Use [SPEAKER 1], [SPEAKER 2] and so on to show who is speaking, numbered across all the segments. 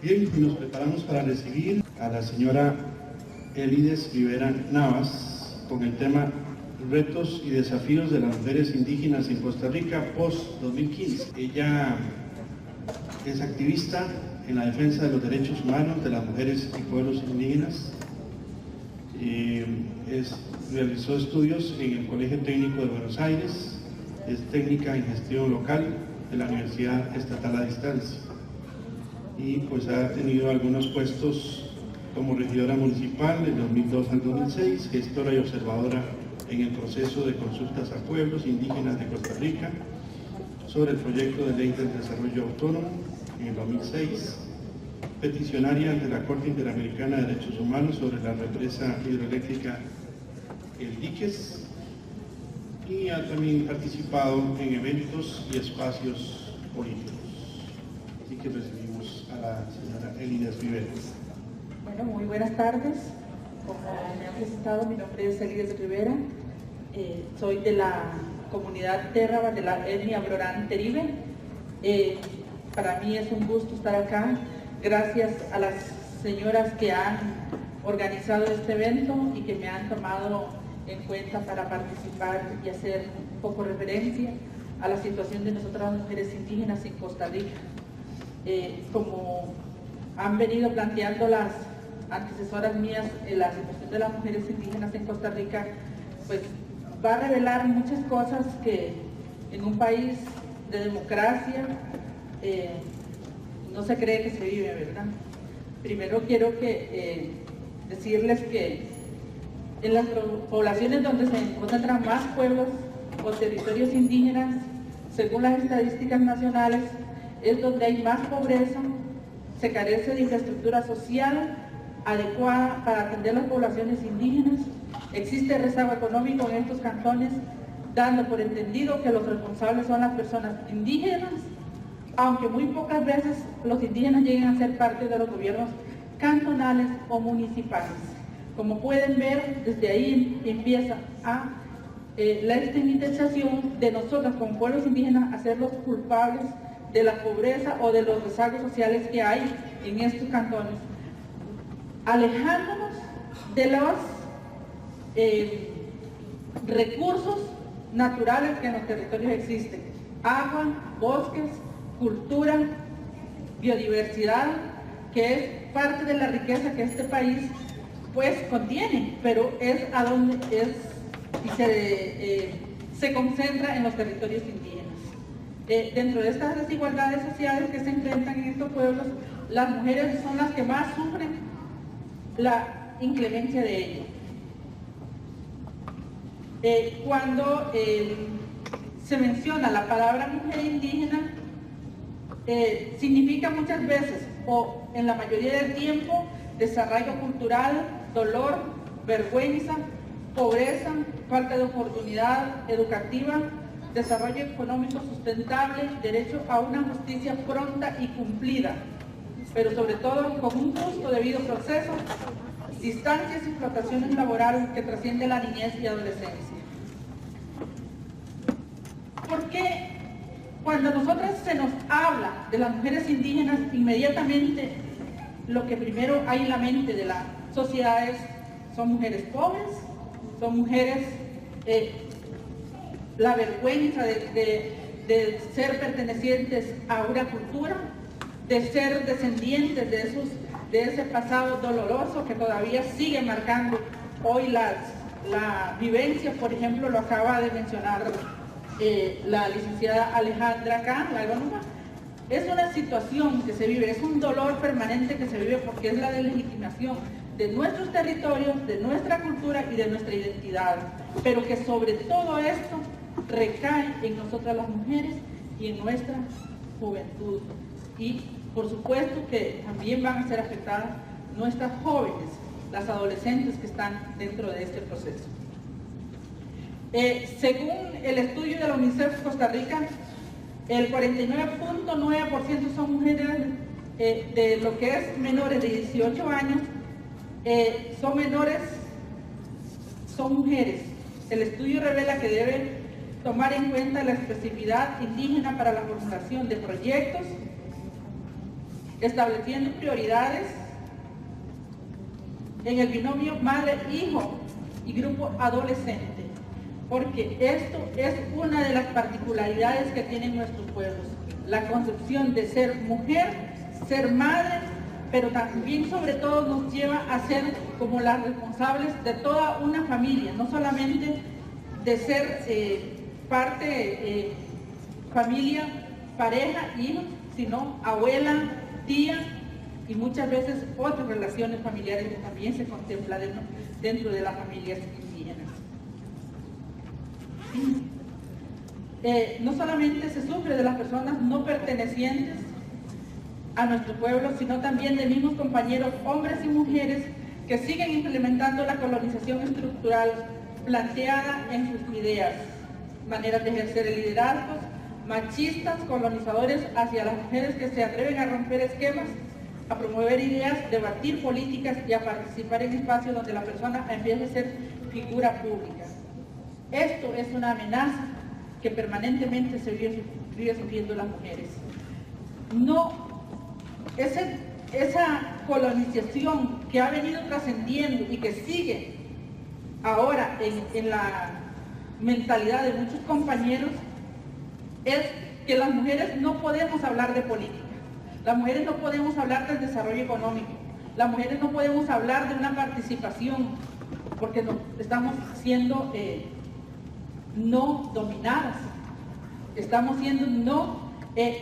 [SPEAKER 1] Bien, nos preparamos para recibir a la señora Elides Rivera Navas con el tema Retos y desafíos de las mujeres indígenas en Costa Rica post-2015. Ella es activista en la defensa de los derechos humanos de las mujeres y pueblos indígenas. Realizó estudios en el Colegio Técnico de Buenos Aires, es técnica en gestión local de la Universidad Estatal a Distancia y pues ha tenido algunos puestos como regidora municipal del 2002 al 2006, gestora y observadora en el proceso de consultas a pueblos indígenas de Costa Rica sobre el proyecto de ley del desarrollo autónomo en el 2006, peticionaria ante la Corte Interamericana de Derechos Humanos sobre la represa hidroeléctrica El Diques, y ha también participado en eventos y espacios políticos. Así que recibimos a la señora Elides Rivera.
[SPEAKER 2] Bueno, muy buenas tardes. Como me han presentado, mi nombre es Elides Rivera. Soy de la comunidad Terraba, de la etnia Brorán Teribe. Para mí es un gusto estar acá, gracias a las señoras que han organizado este evento y que me han tomado en cuenta para participar y hacer un poco referencia a la situación de nosotras las mujeres indígenas en Costa Rica. Como han venido planteando las antecesoras mías, la situación de las mujeres indígenas en Costa Rica pues va a revelar muchas cosas que en un país de democracia no se cree que se vive, ¿verdad? Primero quiero decirles que en las poblaciones donde se encuentran más pueblos o territorios indígenas, según las estadísticas nacionales, es donde hay más pobreza, se carece de infraestructura social adecuada para atender las poblaciones indígenas, existe rezago económico en estos cantones, dando por entendido que los responsables son las personas indígenas, aunque muy pocas veces los indígenas lleguen a ser parte de los gobiernos cantonales o municipales. Como pueden ver, desde ahí empieza la estigmatización de nosotros como pueblos indígenas a ser los culpables de la pobreza o de los rezagos sociales que hay en estos cantones, alejándonos de los recursos naturales que en los territorios existen: agua, bosques, cultura, biodiversidad, que es parte de la riqueza que este país pues contiene, pero es a donde se concentra en los territorios indígenas. Dentro de estas desigualdades sociales que se enfrentan en estos pueblos, las mujeres son las que más sufren la inclemencia de ello. Cuando se menciona la palabra mujer indígena, significa muchas veces, o en la mayoría del tiempo, desarraigo cultural, dolor, vergüenza, pobreza, falta de oportunidad educativa, desarrollo económico sustentable, derecho a una justicia pronta y cumplida, pero sobre todo con un justo debido proceso, distancias y explotaciones laborales que trascienden la niñez y adolescencia. Porque cuando a nosotras se nos habla de las mujeres indígenas, inmediatamente lo que primero hay en la mente de la sociedad son mujeres pobres, son mujeres la vergüenza de ser pertenecientes a una cultura, de ser descendientes de ese pasado doloroso que todavía sigue marcando hoy la vivencia. Por ejemplo, lo acaba de mencionar la licenciada Alejandra acá, la agrónoma. Es una situación que se vive, es un dolor permanente que se vive porque es la deslegitimación de nuestros territorios, de nuestra cultura y de nuestra identidad, pero que sobre todo esto recae en nosotras las mujeres y en nuestra juventud. Y por supuesto que también van a ser afectadas nuestras jóvenes, las adolescentes que están dentro de este proceso. Según el estudio de la UNICEF Costa Rica, el 49.9% son mujeres de lo que es menores de 18 años, son mujeres. El estudio revela que deben tomar en cuenta la especificidad indígena para la formulación de proyectos estableciendo prioridades en el binomio madre-hijo y grupo adolescente, porque esto es una de las particularidades que tienen nuestros pueblos, la concepción de ser mujer, ser madre, pero también sobre todo nos lleva a ser como las responsables de toda una familia, no solamente de ser familia, pareja, hijos, sino abuela, tía y muchas veces otras relaciones familiares que también se contemplan dentro de las familias indígenas. No solamente se sufre de las personas no pertenecientes a nuestro pueblo, sino también de mismos compañeros, hombres y mujeres, que siguen implementando la colonización estructural planteada en sus ideas, maneras de ejercer el liderazgo, machistas, colonizadores hacia las mujeres que se atreven a romper esquemas, a promover ideas, debatir políticas y a participar en espacios donde la persona empiece a ser figura pública. Esto es una amenaza que permanentemente se vive sufriendo las mujeres. Esa colonización que ha venido trascendiendo y que sigue ahora en la mentalidad de muchos compañeros es que las mujeres no podemos hablar de política, las mujeres no podemos hablar del desarrollo económico, las mujeres no podemos hablar de una participación porque estamos siendo no dominadas, estamos siendo no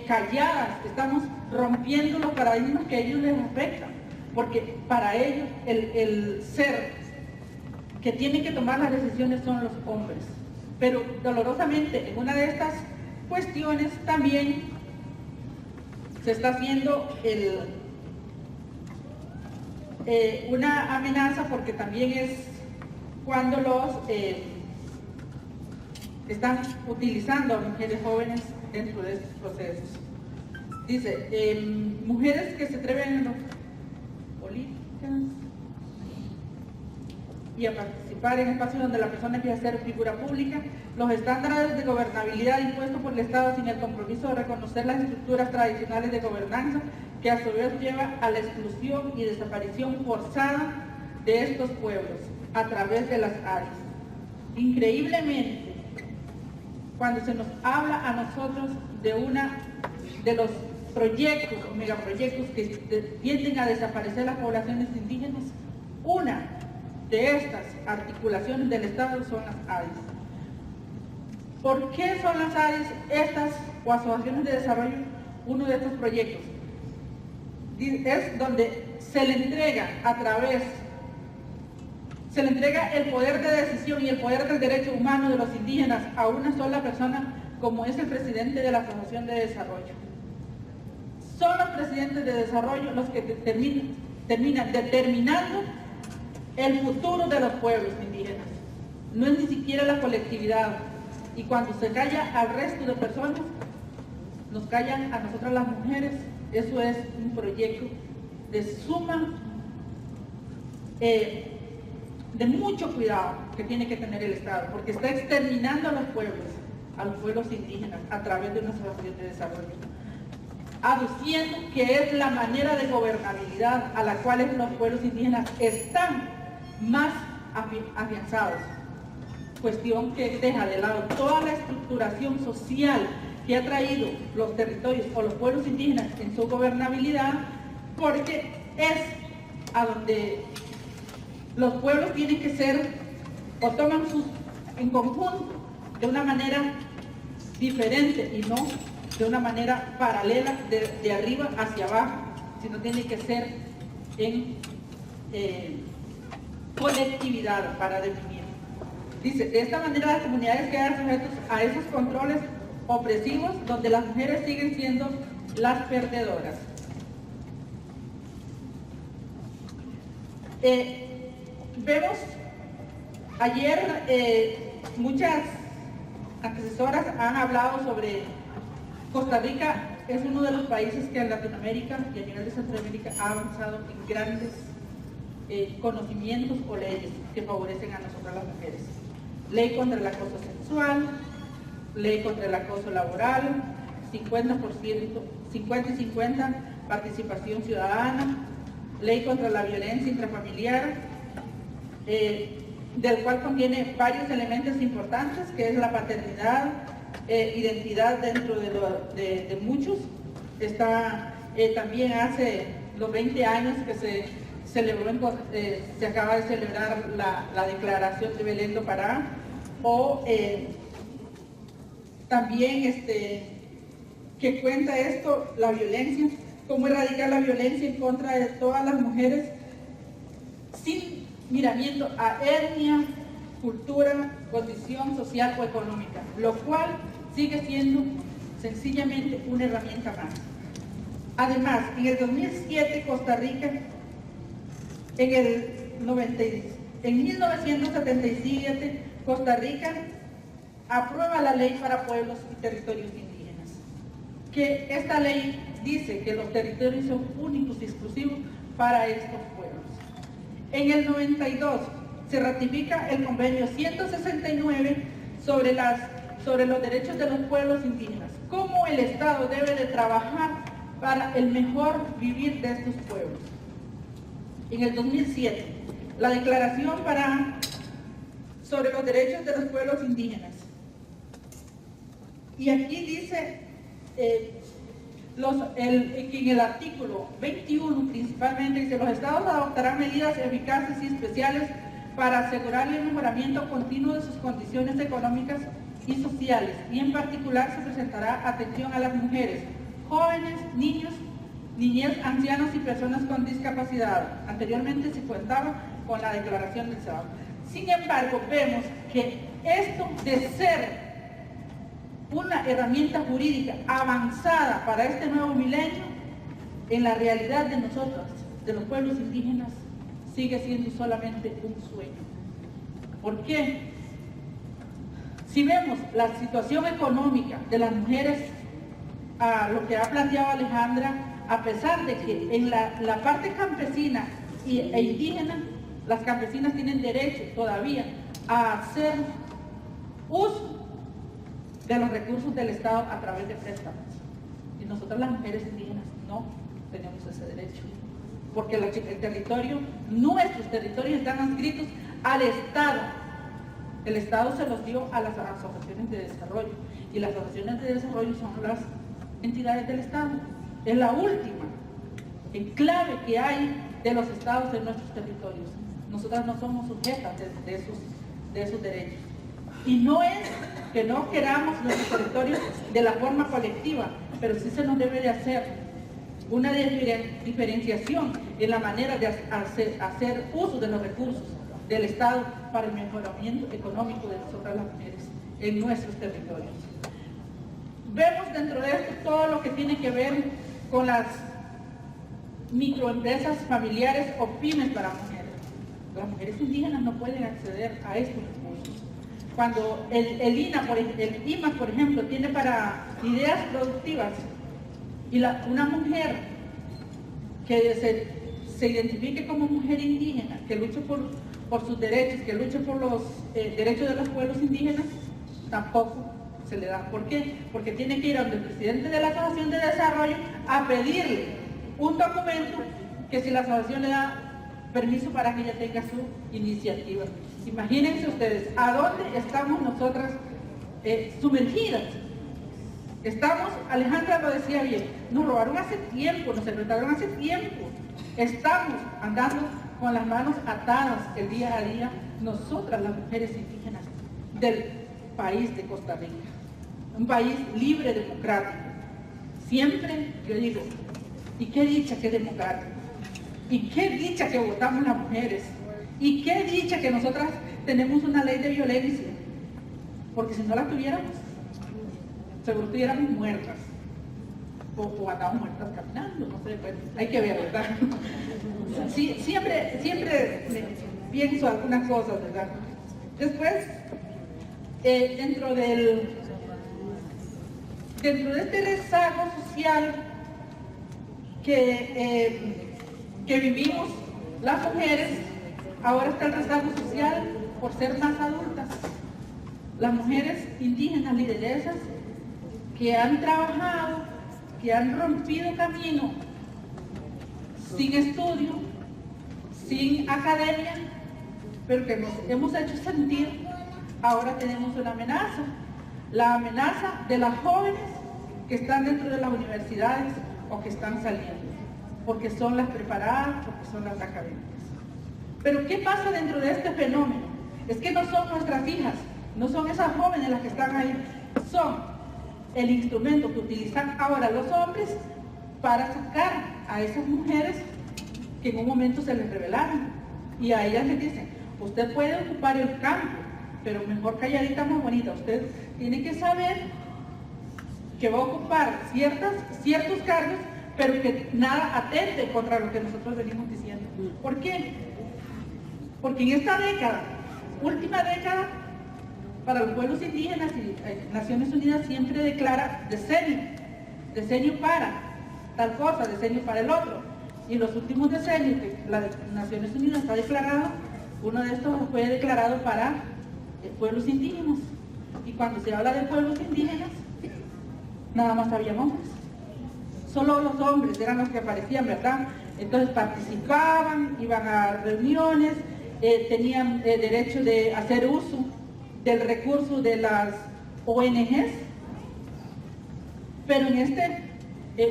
[SPEAKER 2] calladas, estamos rompiendo los paradigmas que a ellos les afectan, porque para ellos el ser que tiene que tomar las decisiones son los hombres. Pero dolorosamente en una de estas cuestiones también se está haciendo una amenaza, porque también es cuando están utilizando a mujeres jóvenes dentro de estos procesos. Dice, mujeres que se atreven a las políticas y a participar en espacios donde la persona empieza a ser figura pública, los estándares de gobernabilidad impuestos por el Estado sin el compromiso de reconocer las estructuras tradicionales de gobernanza, que a su vez lleva a la exclusión y desaparición forzada de estos pueblos a través de las áreas. Increíblemente, cuando se nos habla a nosotros de los proyectos o megaproyectos que tienden a desaparecer las poblaciones indígenas, una de estas articulaciones del Estado son las ADIs. ¿Por qué son las ADIs estas o asociaciones de desarrollo uno de estos proyectos? Es donde se le entrega el poder de decisión y el poder del derecho humano de los indígenas a una sola persona, como es el presidente de la Asociación de Desarrollo. Son los presidentes de desarrollo los que terminan determinando el futuro de los pueblos indígenas. No es ni siquiera la colectividad. Y cuando se calla al resto de personas, nos callan a nosotras las mujeres. Eso es un proyecto de de mucho cuidado que tiene que tener el Estado, porque está exterminando a los pueblos indígenas a través de una asociación de desarrollo, aduciendo que es la manera de gobernabilidad a la cual los pueblos indígenas están más afianzados, cuestión que deja de lado toda la estructuración social que ha traído los territorios o los pueblos indígenas en su gobernabilidad, porque es a donde los pueblos tienen que ser o toman en conjunto de una manera diferente y no de una manera paralela de arriba hacia abajo, sino tiene que ser en colectividad para definir. Dice, de esta manera las comunidades quedan sujetas a esos controles opresivos donde las mujeres siguen siendo las perdedoras. Vemos ayer muchas asesoras han hablado sobre Costa Rica. Es uno de los países que en Latinoamérica y a nivel de Centroamérica ha avanzado en grandes conocimientos o leyes que favorecen a nosotras las mujeres. Ley contra el acoso sexual, ley contra el acoso laboral, 50% 50 y 50 participación ciudadana, ley contra la violencia intrafamiliar, del cual contiene varios elementos importantes, que es la paternidad, identidad dentro de muchos. También hace los 20 años que se celebró, se acaba de celebrar la declaración de Belén do Pará, o también que cuenta esto, la violencia, cómo erradicar la violencia en contra de todas las mujeres sin miramiento a etnia, cultura, condición social o económica, lo cual sigue siendo sencillamente una herramienta más. Además, en el 2007 Costa Rica, en 1977 Costa Rica aprueba la ley para pueblos y territorios indígenas, que esta ley dice que los territorios son únicos y exclusivos para estos pueblos. En el 92 se ratifica el convenio 169 sobre los derechos de los pueblos indígenas, cómo el Estado debe de trabajar para el mejor vivir de estos pueblos. En el 2007, la declaración sobre los derechos de los pueblos indígenas. Y aquí dice que en el artículo 21 principalmente dice: los estados adoptarán medidas eficaces y especiales para asegurar el mejoramiento continuo de sus condiciones económicas y sociales, y en particular se presentará atención a las mujeres, jóvenes, niños, niñez, ancianos y personas con discapacidad. Anteriormente se contaba con la declaración del sábado. Sin embargo, vemos que esto de ser una herramienta jurídica avanzada para este nuevo milenio, en la realidad de nosotros, de los pueblos indígenas, sigue siendo solamente un sueño. ¿Por qué? Si vemos la situación económica de las mujeres, a lo que ha planteado Alejandra, a pesar de que en la parte campesina e indígena, las campesinas tienen derecho todavía a hacer uso de los recursos del Estado a través de préstamos. Y nosotras las mujeres indígenas no tenemos ese derecho, porque el territorio, nuestros territorios están adscritos al Estado. El Estado se los dio a las asociaciones de desarrollo, y las asociaciones de desarrollo son las entidades del Estado. Es la última enclave que hay de los estados en nuestros territorios. Nosotras no somos sujetas de esos derechos. Y no es que no queramos nuestros territorios de la forma colectiva, pero sí se nos debe de hacer una diferenciación en la manera de hacer uso de los recursos del Estado para el mejoramiento económico de nosotras las mujeres en nuestros territorios. Vemos dentro de esto todo lo que tiene que ver con las microempresas familiares o pymes para mujeres. Las mujeres indígenas no pueden acceder a estos recursos. Cuando el IMAS, por ejemplo, tiene para ideas productivas, y una mujer que se identifique como mujer indígena, que luche por sus derechos, que luche por los derechos de los pueblos indígenas, tampoco se le da. ¿Por qué? Porque tiene que ir a donde el presidente de la Asociación de Desarrollo a pedirle un documento que si la asociación le da permiso para que ella tenga su iniciativa. Imagínense ustedes, ¿a dónde estamos nosotras sumergidas? Estamos, Alejandra lo decía bien, nos robaron hace tiempo, nos secuestraron hace tiempo. Estamos andando con las manos atadas el día a día, nosotras las mujeres indígenas del país de Costa Rica. Un país libre, democrático. Siempre yo digo, y qué dicha que es democrático, y qué dicha que votamos las mujeres, y qué dicha que nosotras tenemos una ley de violencia, porque si no la tuviéramos, seguro estuviéramos muertas, o andábamos muertas caminando, no sé, pues, hay que ver, ¿verdad? Sí, siempre pienso algunas cosas, ¿verdad? Después, dentro de este rezago social que vivimos las mujeres, ahora está el rezago social por ser más adultas. Las mujeres indígenas lideresas que han trabajado, que han rompido camino sin estudio, sin academia, pero que nos hemos hecho sentir. Ahora tenemos una amenaza, la amenaza de las jóvenes que están dentro de las universidades o que están saliendo, porque son las preparadas, porque son las académicas. Pero ¿qué pasa dentro de este fenómeno? Es que no son nuestras hijas, no son esas jóvenes las que están ahí, son el instrumento que utilizan ahora los hombres para sacar a esas mujeres que en un momento se les rebelaron. Y a ellas les dicen, usted puede ocupar el campo, pero mejor calladita, más bonita. Usted tiene que saber que va a ocupar ciertos cargos, pero que nada atente contra lo que nosotros venimos diciendo. ¿Por qué? Porque en esta década, última década, para los pueblos indígenas y Naciones Unidas siempre declara decenio para tal cosa, decenio para el otro. Y los últimos decenios que las Naciones Unidas ha declarado, uno de estos fue declarado para pueblos indígenas. Y cuando se habla de pueblos indígenas, nada más había hombres. Solo los hombres eran los que aparecían, ¿verdad? Entonces participaban, iban a reuniones, tenían derecho de hacer uso del recurso de las ONGs. Pero en este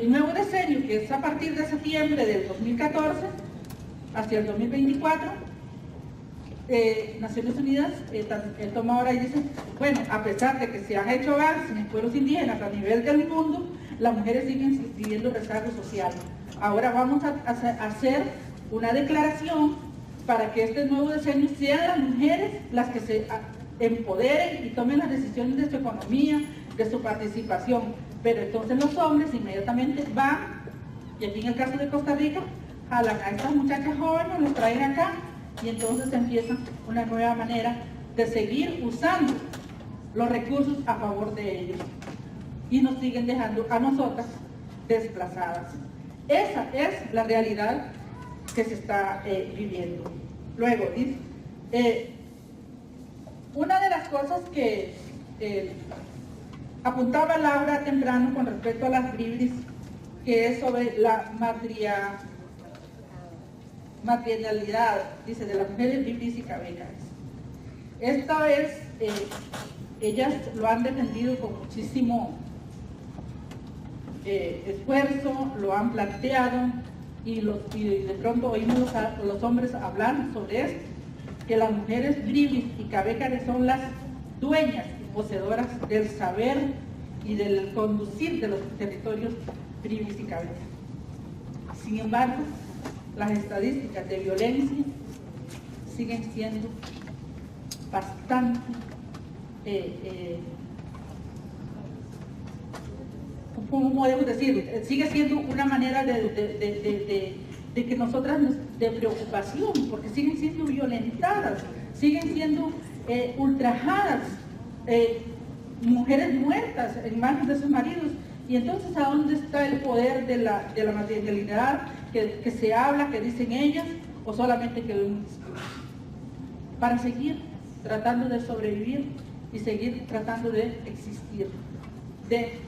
[SPEAKER 2] nuevo decenio, que es a partir de septiembre del 2014 hacia el 2024, Naciones Unidas toma ahora y dice, bueno, a pesar de que se han hecho avances en pueblos indígenas a nivel del mundo, las mujeres siguen viviendo rezago social. Ahora vamos a hacer una declaración para que este nuevo decenio sean las mujeres las que se empoderen y tomen las decisiones de su economía, de su participación. Pero entonces los hombres inmediatamente van, y aquí en el caso de Costa Rica, jalan a estas muchachas jóvenes, las traen acá, y entonces empieza una nueva manera de seguir usando los recursos a favor de ellos. Y nos siguen dejando a nosotras desplazadas. Esa es la realidad que se está viviendo. Luego, dice, una de las cosas que apuntaba Laura temprano con respecto a las bribris, que es sobre la matriarcalidad, dice, de las mujeres bribris y cabecas. Esta vez, ellas lo han defendido con muchísimo esfuerzo, lo han planteado, y de pronto oímos a los hombres hablar sobre esto, que las mujeres bribris y cabécares son las dueñas y poseedoras del saber y del conducir de los territorios bribris y cabécares. Sin embargo, las estadísticas de violencia siguen siendo bastante ¿cómo podemos decir? Sigue siendo una manera de que nosotras de preocupación, porque siguen siendo violentadas, siguen siendo ultrajadas, mujeres muertas en manos de sus maridos. Y entonces, ¿a dónde está el poder de la materialidad que se habla, que dicen ellas, o solamente quedó en un discurso? Para seguir tratando de sobrevivir y seguir tratando de existir, de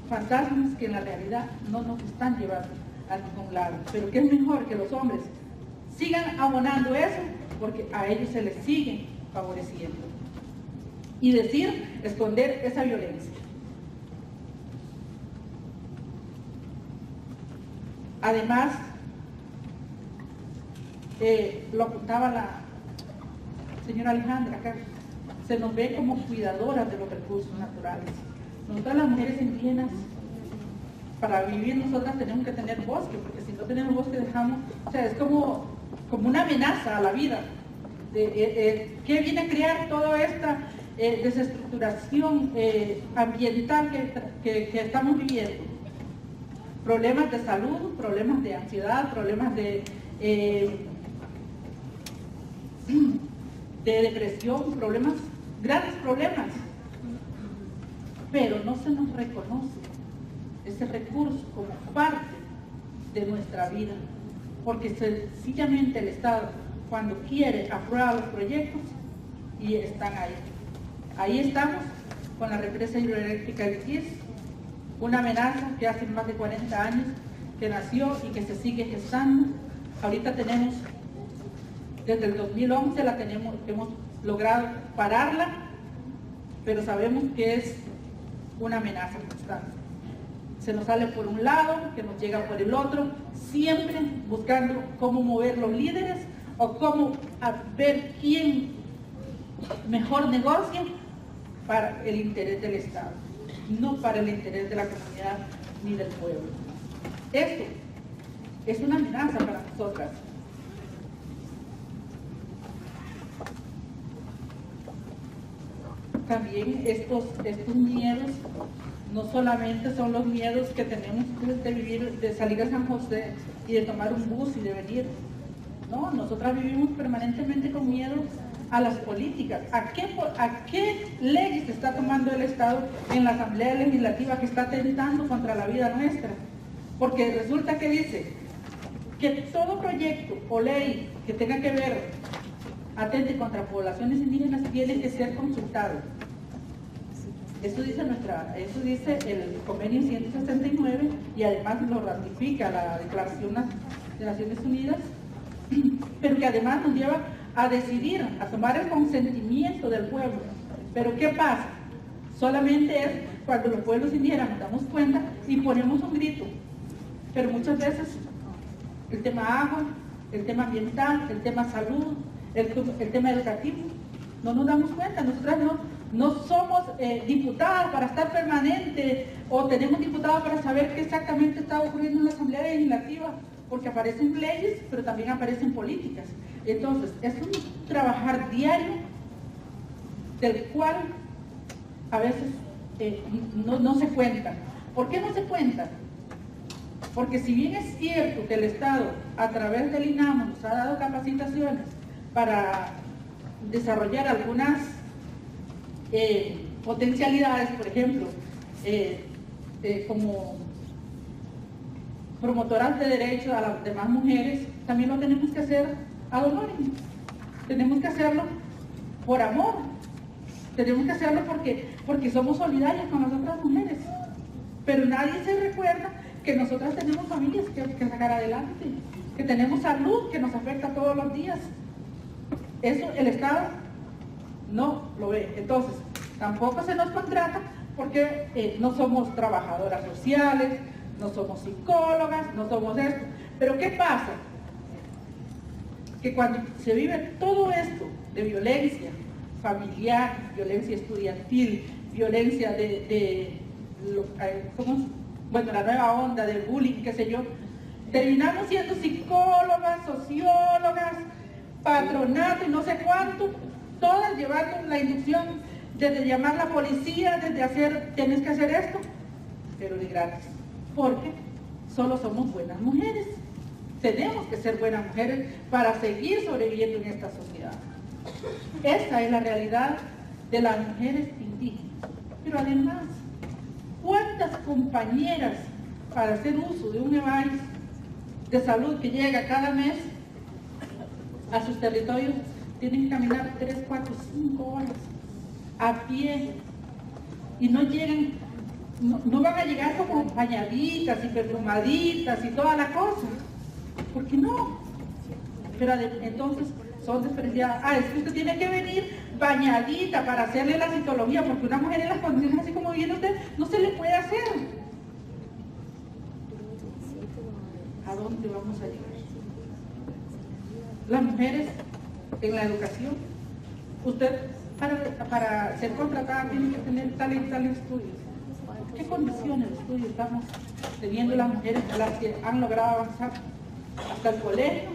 [SPEAKER 2] fantasmas que en la realidad no nos están llevando a ningún lado. Pero que es mejor que los hombres sigan abonando eso, porque a ellos se les sigue favoreciendo. Y decir, esconder esa violencia. Además, lo apuntaba la señora Alejandra acá, se nos ve como cuidadoras de los recursos naturales. Nosotras las mujeres indígenas, para vivir nosotras tenemos que tener bosque, porque si no tenemos bosque dejamos, o sea, es como una amenaza a la vida. ¿Qué viene a crear toda esta desestructuración ambiental que estamos viviendo? Problemas de salud, problemas de ansiedad, problemas de depresión, grandes problemas. Pero no se nos reconoce ese recurso como parte de nuestra vida, porque sencillamente el Estado, cuando quiere, aprueba los proyectos y están ahí. Ahí estamos con la represa hidroeléctrica del Quis, una amenaza que hace más de 40 años que nació y que se sigue gestando. Ahorita tenemos, desde el 2011 hemos logrado pararla, pero sabemos que es una amenaza constante. Se nos sale por un lado, que nos llega por el otro, siempre buscando cómo mover los líderes o cómo ver quién mejor negocia para el interés del Estado, no para el interés de la comunidad ni del pueblo. Esto es una amenaza para nosotras. También estos miedos no solamente son los miedos que tenemos de vivir, de salir a San José y de tomar un bus y de venir. No, nosotras vivimos permanentemente con miedo a las políticas. ¿A qué leyes está tomando el Estado en la Asamblea Legislativa que está atentando contra la vida nuestra? Porque resulta que dice que todo proyecto o ley que tenga que ver, atente contra poblaciones indígenas, tiene que ser consultado. Eso dice el convenio 169 y además lo ratifica la Declaración de Naciones Unidas, pero que además nos lleva a decidir, a tomar el consentimiento del pueblo. Pero ¿qué pasa? Solamente es cuando los pueblos indígenas nos damos cuenta y ponemos un grito. Pero muchas veces el tema agua, el tema ambiental, el tema salud, el tema educativo, no nos damos cuenta. Nosotras no somos diputadas para estar permanente o tenemos diputados para saber qué exactamente está ocurriendo en la Asamblea Legislativa, porque aparecen leyes, pero también aparecen políticas. Entonces, es un trabajar diario del cual a veces no se cuenta. ¿Por qué no se cuenta? Porque si bien es cierto que el Estado, a través del INAMO, nos ha dado capacitaciones para desarrollar algunas potencialidades, por ejemplo, como promotoras de derechos a las demás mujeres, también lo tenemos que hacer ad honorem. Tenemos que hacerlo por amor, tenemos que hacerlo porque somos solidarias con las otras mujeres, pero nadie se recuerda que nosotras tenemos familias que sacar adelante, que tenemos salud que nos afecta todos los días. Eso el Estado no lo ve. Entonces, tampoco se nos contrata porque no somos trabajadoras sociales, no somos psicólogas, no somos esto. Pero ¿qué pasa? Que cuando se vive todo esto de violencia familiar, violencia estudiantil, violencia la nueva onda del bullying, qué sé yo, terminamos siendo psicólogas, sociólogas, patronato y no sé cuánto, todas llevando la inducción desde llamar a la policía, desde hacer, tienes que hacer esto, pero de gratis, porque solo somos buenas mujeres. Tenemos que ser buenas mujeres para seguir sobreviviendo en esta sociedad. Esa es la realidad de las mujeres indígenas. Pero además, ¿cuántas compañeras para hacer uso de un EVAIS de salud que llega cada mes a sus territorios tienen que caminar 3, 4, 5 horas a pie y no llegan, no van a llegar como bañaditas y perfumaditas y toda la cosa? ¿Por qué no? Pero entonces son despreciadas. Es que usted tiene que venir bañadita para hacerle la citología, porque una mujer en las condiciones así como viene usted no se le puede hacer. ¿A dónde vamos a llegar? Las mujeres en la educación, usted para ser contratada tiene que tener tal y tal estudios. ¿Qué condiciones de estudio estamos teniendo las mujeres, las que han logrado avanzar hasta el colegio?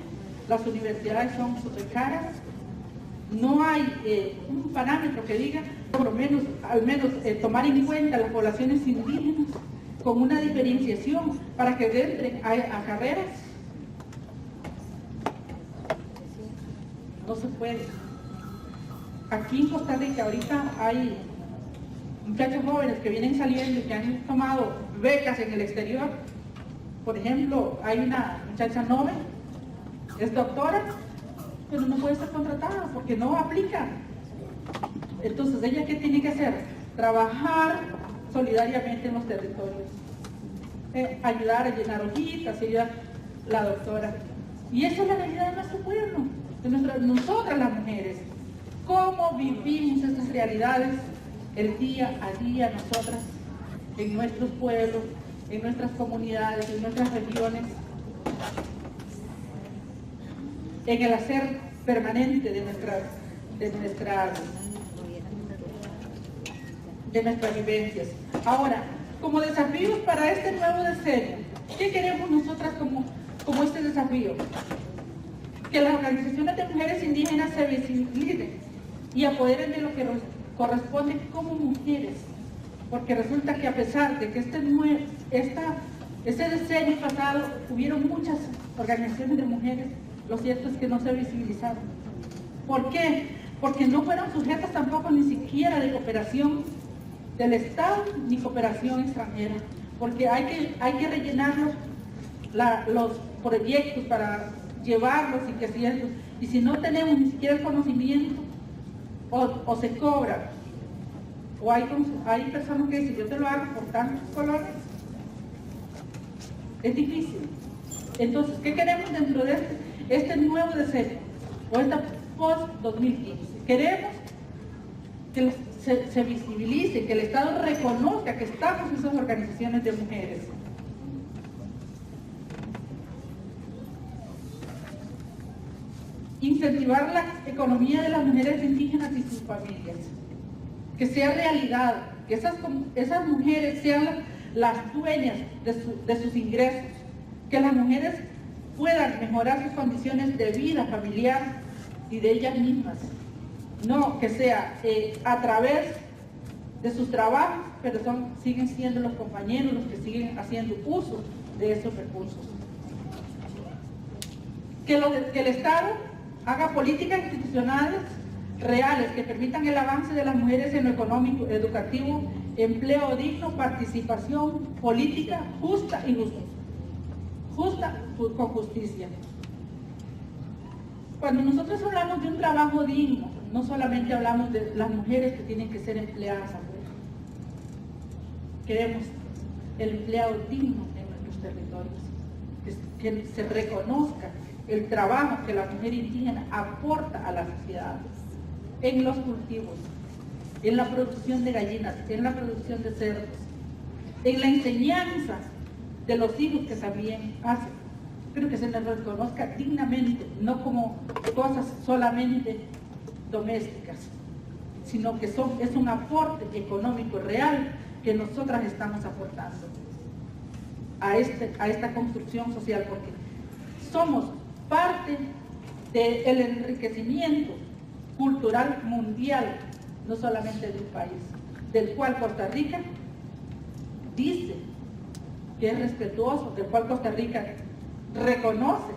[SPEAKER 2] Las universidades son súper caras, no hay un parámetro que diga, por lo menos, al menos tomar en cuenta las poblaciones indígenas con una diferenciación para que entren a carreras. No se puede. Aquí en Costa Rica ahorita hay muchachos jóvenes que vienen saliendo y que han tomado becas en el exterior. Por ejemplo, hay una muchacha Nobel, es doctora, pero no puede ser contratada porque no aplica. Entonces, ¿ella qué tiene que hacer? Trabajar solidariamente en los territorios. ayudar a llenar hojitas, ayudar la doctora. Y esa es la realidad de nuestro pueblo, de nosotras las mujeres. ¿Cómo vivimos estas realidades el día a día nosotras, en nuestros pueblos, en nuestras comunidades, en nuestras regiones, en el hacer permanente de nuestras vivencias? Ahora, como desafíos para este nuevo decenio, ¿qué queremos nosotras como este desafío? Que las organizaciones de mujeres indígenas se visibilicen y apoderen de lo que nos corresponde como mujeres, porque resulta que a pesar de que este decenio pasado hubieron muchas organizaciones de mujeres, lo cierto es que no se visibilizaron. ¿Por qué? Porque no fueron sujetas tampoco ni siquiera de cooperación del Estado ni cooperación extranjera, porque hay que rellenar los proyectos para llevarlos y que ciertos, y si no tenemos ni siquiera el conocimiento, o se cobra, o hay personas que dicen, yo te lo hago por tantos colores, es difícil. Entonces, ¿qué queremos dentro de este nuevo decenio, o esta post-2015? Queremos que se visibilice, que el Estado reconozca que estamos en esas organizaciones de mujeres. Incentivar la economía de las mujeres indígenas y sus familias, que sea realidad, que esas mujeres sean las dueñas de sus ingresos, que las mujeres puedan mejorar sus condiciones de vida familiar y de ellas mismas, no que sea a través de sus trabajos, pero siguen siendo los compañeros los que siguen haciendo uso de esos recursos. Que el Estado haga políticas institucionales reales que permitan el avance de las mujeres en lo económico, educativo, empleo digno, participación política justa y justa con justicia. Cuando nosotros hablamos de un trabajo digno, no solamente hablamos de las mujeres que tienen que ser empleadas afuera. Queremos el empleado digno en nuestros territorios, que se reconozca el trabajo que la mujer indígena aporta a la sociedad, en los cultivos, en la producción de gallinas, en la producción de cerdos, en la enseñanza de los hijos que también hacen, pero que se les reconozca dignamente, no como cosas solamente domésticas, sino que es un aporte económico real que nosotras estamos aportando a esta construcción social, porque somos parte del enriquecimiento cultural mundial, no solamente de un país, del cual Costa Rica dice que es respetuoso, del cual Costa Rica reconoce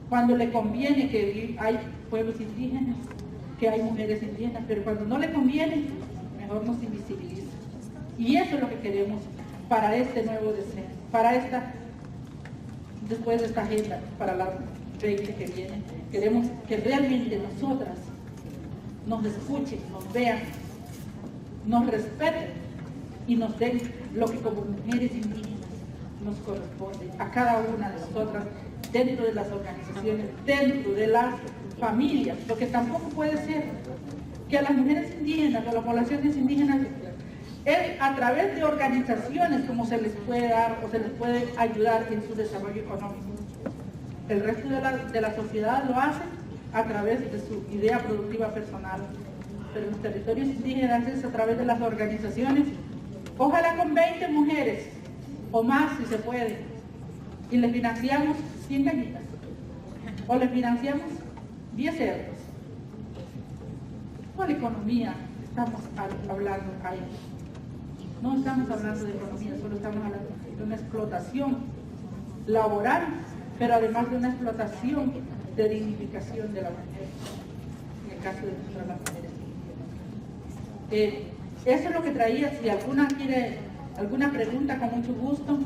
[SPEAKER 2] cuando le conviene que hay pueblos indígenas, que hay mujeres indígenas, pero cuando no le conviene, mejor nos invisibiliza. Y eso es lo que queremos para este nuevo decenio, después de esta agenda, para la 20 que viene. Queremos que realmente nosotras nos escuchen, nos vean, nos respeten y nos den lo que como mujeres indígenas nos corresponde a cada una de nosotras, dentro de las organizaciones, dentro de las familias, porque tampoco puede ser que a las mujeres indígenas, a las poblaciones indígenas, es a través de organizaciones como se les puede dar o se les puede ayudar en su desarrollo económico. El resto de la sociedad lo hace a través de su idea productiva personal, pero en los territorios indígenas es a través de las organizaciones, ojalá con 20 mujeres o más si se puede, y les financiamos 100 gallinas o les financiamos 10 cerdos. ¿Cuál economía estamos hablando ahí? No estamos hablando de economía, solo estamos hablando de una explotación laboral, pero además de una explotación de dignificación de la mujer, en el caso de las mujeres. Eso es lo que traía. Si alguna quiere alguna pregunta, con mucho gusto.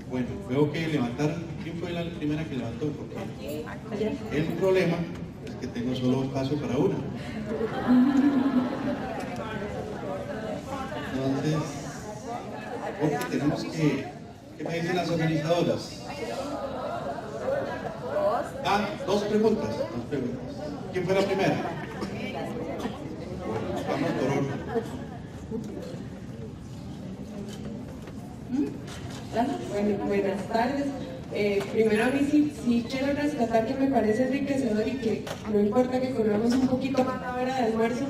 [SPEAKER 1] Bueno, veo que levantaron. ¿Quién fue la primera que levantó? Porque el problema es que tengo solo espacio para una. Entonces, porque tenemos que... ¿Qué me dicen las organizadoras? Dos preguntas. ¿Quién fue la primera? Vamos por orden.
[SPEAKER 3] Buenas tardes. Primero a mí sí quiero rescatar que me parece enriquecedor y que no importa que corramos un poquito más la hora de almuerzo,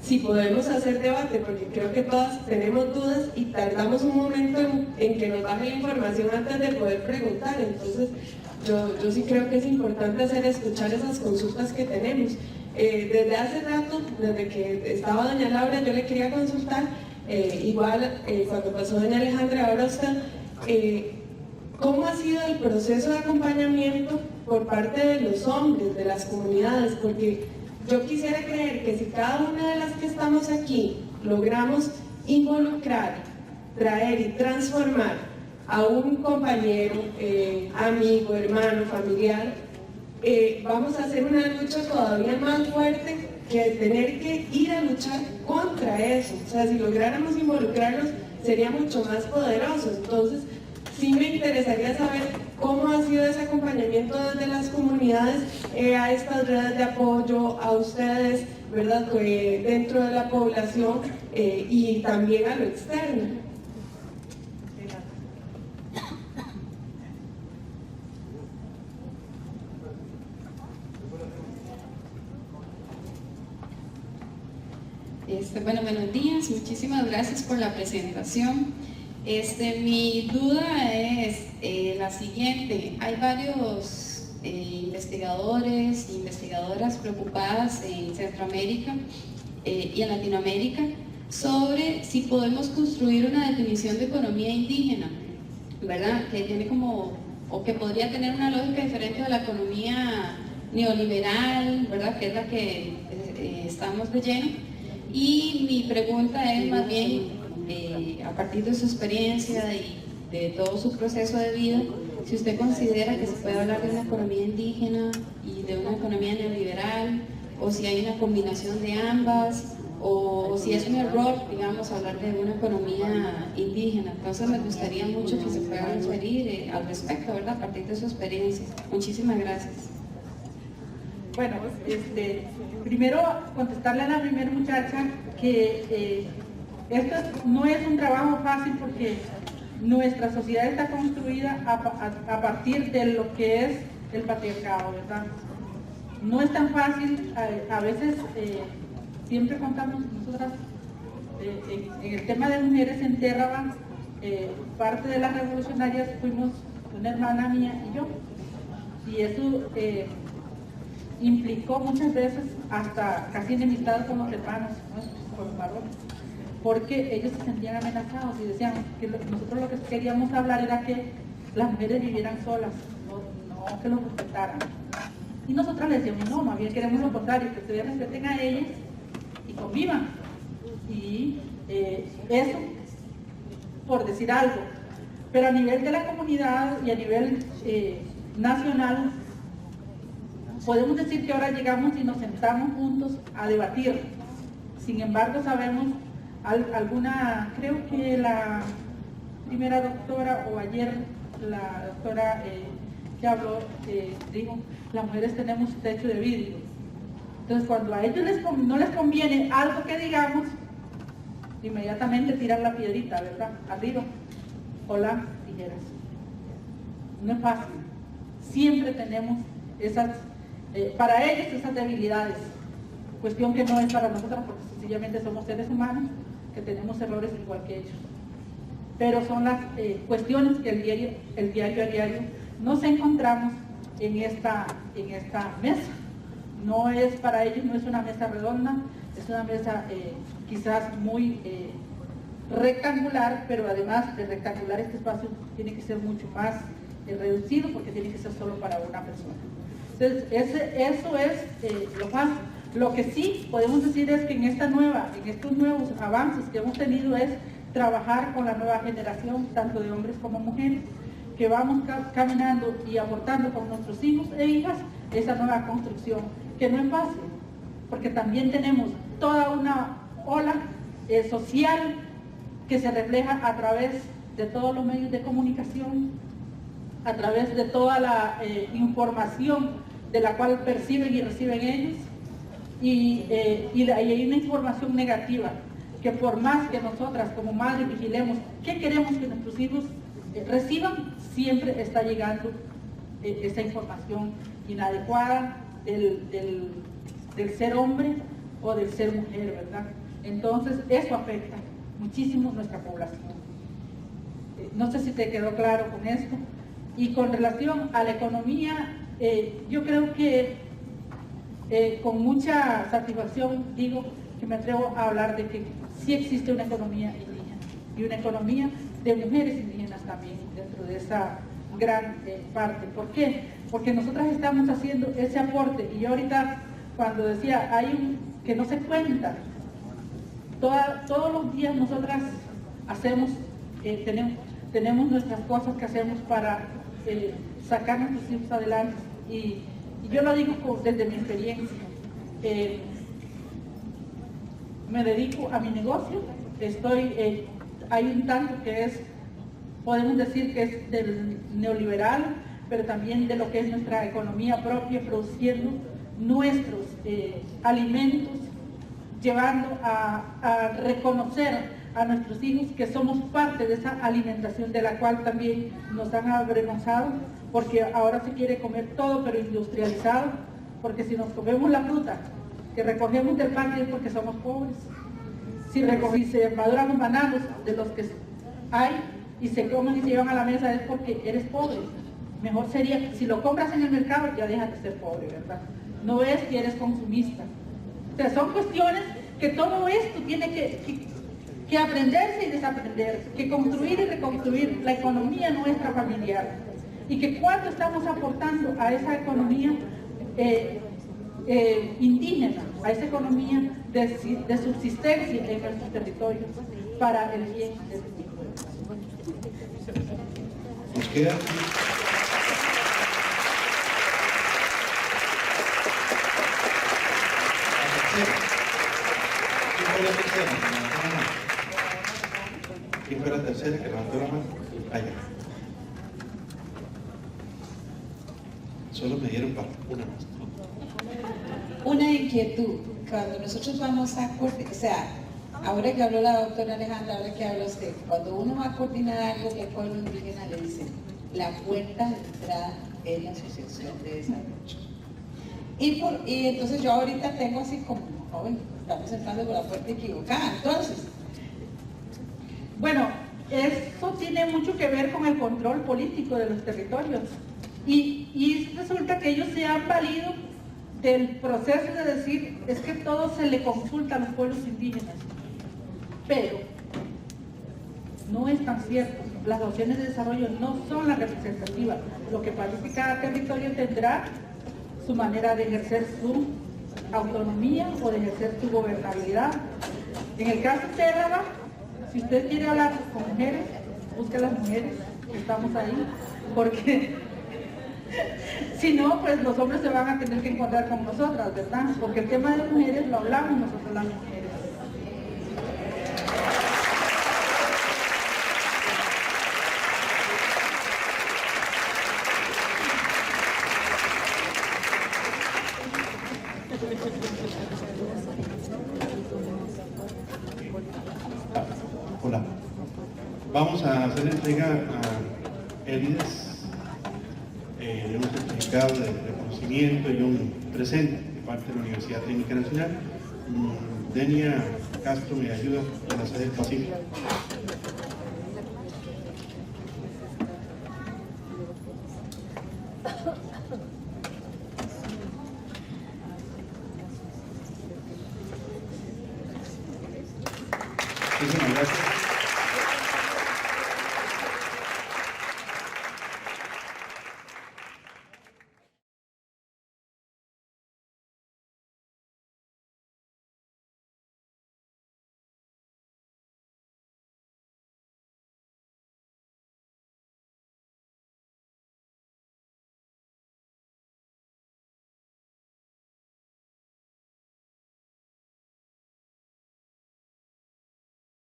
[SPEAKER 3] si podemos hacer debate, porque creo que todas tenemos dudas y tardamos un momento en que nos baje la información antes de poder preguntar. Entonces yo sí creo que es importante escuchar esas consultas que tenemos. Desde hace rato, desde que estaba doña Laura, yo le quería consultar, cuando pasó doña Alejandra, ahora usted, ¿cómo ha sido el proceso de acompañamiento por parte de los hombres, de las comunidades? Porque yo quisiera creer que si cada una de las que estamos aquí logramos involucrar, traer y transformar a un compañero, amigo, hermano, familiar, vamos a hacer una lucha todavía más fuerte que tener que ir a luchar contra eso. O sea, si lográramos involucrarnos sería mucho más poderoso. Entonces, sí me interesaría saber cómo ha sido ese acompañamiento desde las comunidades a estas redes de apoyo, a ustedes, ¿verdad?, dentro de la población y también a lo externo.
[SPEAKER 4] Bueno, buenos días, muchísimas gracias por la presentación. Mi duda es la siguiente. Hay varios investigadores e investigadoras preocupadas en Centroamérica y en Latinoamérica sobre si podemos construir una definición de economía indígena, ¿verdad? Que tiene o que podría tener una lógica diferente a la economía neoliberal, ¿verdad?, que es la que estamos de lleno. Y mi pregunta es más bien, a partir de su experiencia y de todo su proceso de vida, si usted considera que se puede hablar de una economía indígena y de una economía neoliberal, o si hay una combinación de ambas, o si es un error, digamos, hablar de una economía indígena. Entonces me gustaría mucho que se pueda referir al respecto, ¿verdad?, a partir de su experiencia. Muchísimas gracias.
[SPEAKER 2] Bueno, primero contestarle a la primera muchacha que esto no es un trabajo fácil porque nuestra sociedad está construida a partir de lo que es el patriarcado, ¿verdad? No es tan fácil, a veces siempre contamos nosotras, en el tema de mujeres en Terraba, parte de las revolucionarias fuimos una hermana mía y yo, y eso implicó muchas veces hasta casi enemistad con los hermanos, ¿no?, con los varones, porque ellos se sentían amenazados y decían que nosotros lo que queríamos hablar era que las mujeres vivieran solas, no que los respetaran. Y nosotros les decíamos, no, más bien queremos lo contrario, que ustedes respeten a ellas y convivan. Y eso, por decir algo. Pero a nivel de la comunidad y a nivel nacional, podemos decir que ahora llegamos y nos sentamos juntos a debatir. Sin embargo, sabemos creo que la primera doctora o ayer la doctora que habló, dijo, las mujeres tenemos techo de vidrio. Entonces, cuando a ellos no les conviene algo que digamos, inmediatamente tiran la piedrita, ¿verdad?, arriba, o las tijeras. No es fácil. Siempre tenemos para ellos esas debilidades, cuestión que no es para nosotros porque sencillamente somos seres humanos que tenemos errores igual que ellos, pero son las cuestiones que el diario a diario nos encontramos en esta mesa. No es para ellos, no es una mesa redonda, es una mesa quizás muy rectangular, pero además de rectangular este espacio tiene que ser mucho más reducido porque tiene que ser solo para una persona. Entonces, eso es lo fácil. Lo que sí podemos decir es que en estos nuevos avances que hemos tenido es trabajar con la nueva generación, tanto de hombres como mujeres, que vamos caminando y aportando con nuestros hijos e hijas esa nueva construcción, que no es fácil, porque también tenemos toda una ola social que se refleja a través de todos los medios de comunicación, a través de toda la información de la cual perciben y reciben ellos, y hay una información negativa que por más que nosotras como madres vigilemos qué queremos que nuestros hijos reciban, siempre está llegando esa información inadecuada del ser hombre o del ser mujer, ¿verdad? Entonces eso afecta muchísimo nuestra población. No sé si te quedó claro con esto. Y con relación a la economía, yo creo que con mucha satisfacción digo que me atrevo a hablar de que sí existe una economía indígena y una economía de mujeres indígenas también dentro de esa gran parte. ¿Por qué? Porque nosotras estamos haciendo ese aporte, y yo ahorita cuando decía que no se cuenta, todos los días nosotras hacemos, tenemos nuestras cosas que hacemos para sacar a nuestros hijos adelante, y yo lo digo desde mi experiencia. Me dedico a mi negocio, hay un tanto que es, podemos decir que es del neoliberal, pero también de lo que es nuestra economía propia, produciendo nuestros alimentos, llevando a reconocer a nuestros hijos que somos parte de esa alimentación de la cual también nos han avergonzado, porque ahora se quiere comer todo pero industrializado, porque si nos comemos la fruta que recogemos del parque es porque somos pobres. Si se maduran los bananos de los que hay y se comen y se llevan a la mesa es porque eres pobre. Mejor sería, si lo compras en el mercado ya dejas de ser pobre, ¿verdad? No es que eres consumista. O sea, son cuestiones que todo esto tiene que aprenderse y desaprenderse, que construir y reconstruir la economía nuestra familiar, y que cuánto estamos aportando a esa economía indígena, a esa economía de subsistencia en nuestros territorios para el bien del pueblo.
[SPEAKER 1] Nos queda ¿quién fue la tercera que levantó la mano? Allá. Solo me dieron para una más.
[SPEAKER 5] Una inquietud, cuando nosotros vamos a coordinar, o sea, ahora que habló la doctora Alejandra, ahora que habla usted, cuando uno va a coordinar algo que el pueblo indígena le dicen, la puerta de entrada es la asociación de desarrollo. Y entonces yo ahorita tengo así como, joven, estamos entrando por la puerta equivocada, entonces.
[SPEAKER 2] Bueno, eso tiene mucho que ver con el control político de los territorios. Y resulta que ellos se han valido del proceso de decir, es que todo se le consulta a los pueblos indígenas. Pero no es tan cierto. Las opciones de desarrollo no son las representativas. Lo que pasa es que cada territorio tendrá su manera de ejercer su autonomía o de ejercer su gobernabilidad. En el caso de Álava, si usted quiere hablar con mujeres, busque a las mujeres que estamos ahí, porque si no, pues los hombres se van a tener que encontrar con nosotras, ¿verdad? Porque el tema de mujeres lo hablamos nosotros las mujeres.
[SPEAKER 1] Hola. Vamos a hacer entrega a Elides de un certificado de reconocimiento y un presente de parte de la Universidad Técnica Nacional. Denia Castro me ayuda a hacer el pasillo.